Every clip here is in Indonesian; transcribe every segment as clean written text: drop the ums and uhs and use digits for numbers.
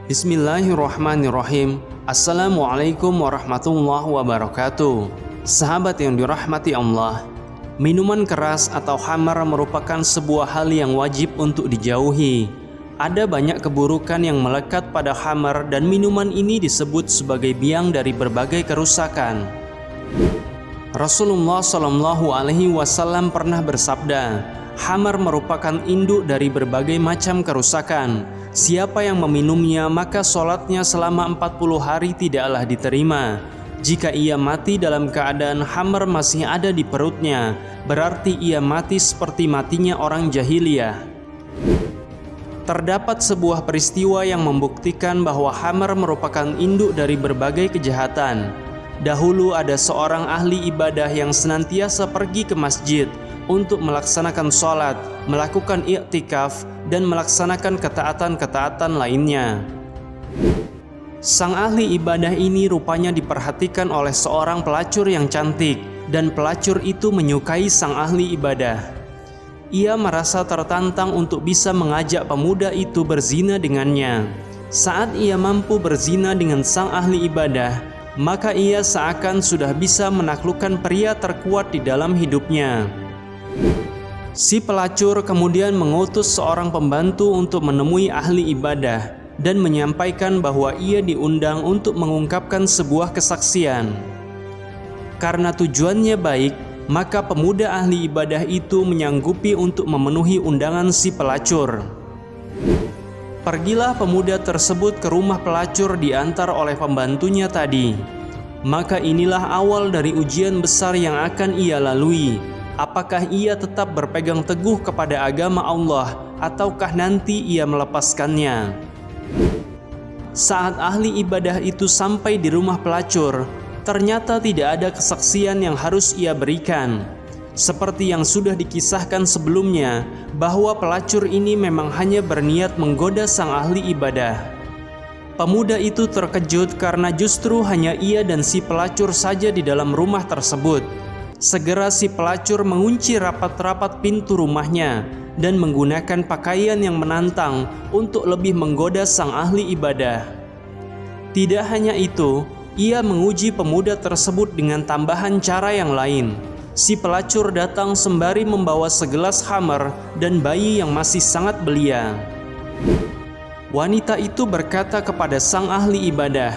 Bismillahirrahmanirrahim. Assalamualaikum warahmatullahi wabarakatuh. Sahabat yang dirahmati Allah, minuman keras atau khamar merupakan sebuah hal yang wajib untuk dijauhi. Ada banyak keburukan yang melekat pada khamar dan minuman ini disebut sebagai biang dari berbagai kerusakan. Rasulullah SAW pernah bersabda, khamar merupakan induk dari berbagai macam kerusakan. Siapa yang meminumnya maka sholatnya selama 40 hari tidaklah diterima. Jika ia mati dalam keadaan khamar masih ada di perutnya, berarti ia mati seperti matinya orang jahiliyah. Terdapat sebuah peristiwa yang membuktikan bahwa khamar merupakan induk dari berbagai kejahatan. Dahulu ada seorang ahli ibadah yang senantiasa pergi ke masjid untuk melaksanakan sholat, melakukan i'tikaf, dan melaksanakan ketaatan-ketaatan lainnya. Sang ahli ibadah ini rupanya diperhatikan oleh seorang pelacur yang cantik, dan pelacur itu menyukai sang ahli ibadah. Ia merasa tertantang untuk bisa mengajak pemuda itu berzina dengannya. Saat ia mampu berzina dengan sang ahli ibadah, maka ia seakan sudah bisa menaklukkan pria terkuat di dalam hidupnya. Si pelacur kemudian mengutus seorang pembantu untuk menemui ahli ibadah dan menyampaikan bahwa ia diundang untuk mengungkapkan sebuah kesaksian. Karena tujuannya baik, maka pemuda ahli ibadah itu menyanggupi untuk memenuhi undangan si pelacur. Pergilah pemuda tersebut ke rumah pelacur diantar oleh pembantunya tadi. Maka inilah awal dari ujian besar yang akan ia lalui. Apakah ia tetap berpegang teguh kepada agama Allah ataukah nanti ia melepaskannya? Saat ahli ibadah itu sampai di rumah pelacur, ternyata tidak ada kesaksian yang harus ia berikan. Seperti yang sudah dikisahkan sebelumnya, bahwa pelacur ini memang hanya berniat menggoda sang ahli ibadah. Pemuda itu terkejut karena justru hanya ia dan si pelacur saja di dalam rumah tersebut. Segera si pelacur mengunci rapat-rapat pintu rumahnya dan menggunakan pakaian yang menantang untuk lebih menggoda sang ahli ibadah. Tidak hanya itu, ia menguji pemuda tersebut dengan tambahan cara yang lain. Si pelacur datang sembari membawa segelas khamar dan bayi yang masih sangat belia. Wanita itu berkata kepada sang ahli ibadah,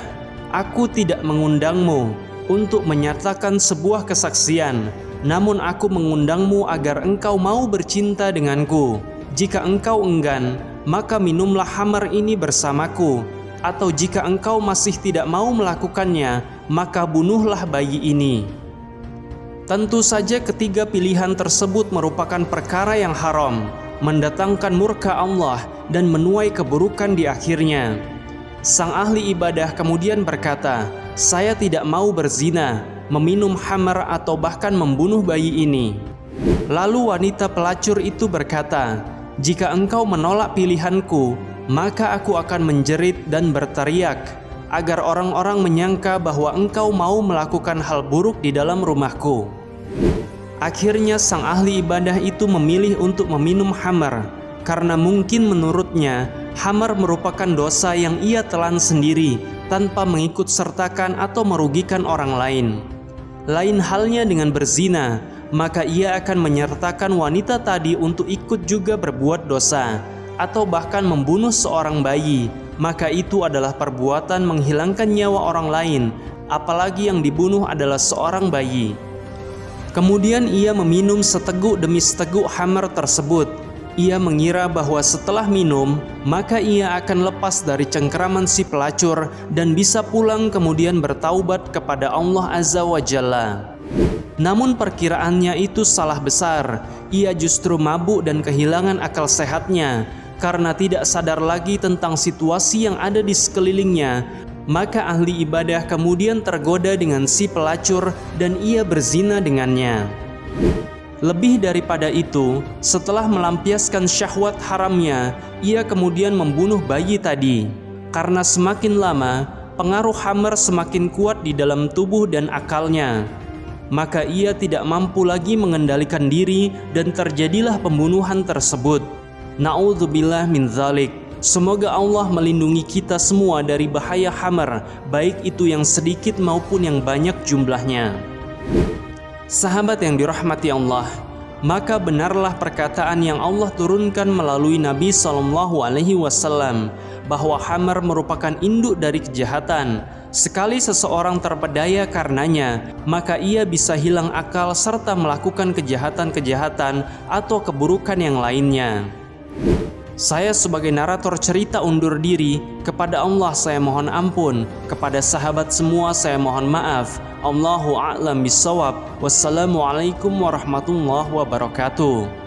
"Aku tidak mengundangmu untuk menyatakan sebuah kesaksian, namun aku mengundangmu agar engkau mau bercinta denganku. Jika engkau enggan, maka minumlah khamar ini bersamaku, atau jika engkau masih tidak mau melakukannya, maka bunuhlah bayi ini." Tentu saja ketiga pilihan tersebut merupakan perkara yang haram, mendatangkan murka Allah dan menuai keburukan di akhirnya. Sang ahli ibadah kemudian berkata, "Saya tidak mau berzina, meminum khamar atau bahkan membunuh bayi ini." Lalu wanita pelacur itu berkata, "Jika engkau menolak pilihanku, maka aku akan menjerit dan berteriak, agar orang-orang menyangka bahwa engkau mau melakukan hal buruk di dalam rumahku." Akhirnya sang ahli ibadah itu memilih untuk meminum khamar, karena mungkin menurutnya khamar merupakan dosa yang ia telan sendiri tanpa mengikut sertakan atau merugikan orang lain. Lain halnya dengan berzina, maka ia akan menyertakan wanita tadi untuk ikut juga berbuat dosa, atau bahkan membunuh seorang bayi, maka itu adalah perbuatan menghilangkan nyawa orang lain, apalagi yang dibunuh adalah seorang bayi. Kemudian ia meminum seteguk demi seteguk khamar tersebut. Ia mengira bahwa setelah minum, maka ia akan lepas dari cengkeraman si pelacur dan bisa pulang kemudian bertaubat kepada Allah Azza wa Jalla. Namun perkiraannya itu salah besar. Ia justru mabuk dan kehilangan akal sehatnya karena tidak sadar lagi tentang situasi yang ada di sekelilingnya. Maka ahli ibadah kemudian tergoda dengan si pelacur dan ia berzina dengannya. Lebih daripada itu, setelah melampiaskan syahwat haramnya, ia kemudian membunuh bayi tadi. Karena semakin lama, pengaruh khamar semakin kuat di dalam tubuh dan akalnya. Maka ia tidak mampu lagi mengendalikan diri dan terjadilah pembunuhan tersebut. Na'udzubillah min dzalik. Semoga Allah melindungi kita semua dari bahaya hamar, baik itu yang sedikit maupun yang banyak jumlahnya. Sahabat yang dirahmati Allah, maka benarlah perkataan yang Allah turunkan melalui Nabi SAW bahwa hamar merupakan induk dari kejahatan. Sekali seseorang terpedaya karenanya, maka ia bisa hilang akal serta melakukan kejahatan-kejahatan atau keburukan yang lainnya. Saya sebagai narator cerita undur diri. Kepada Allah saya mohon ampun, kepada sahabat semua saya mohon maaf. Allahu a'lam bissawab. Wassalamualaikum warahmatullahi wabarakatuh.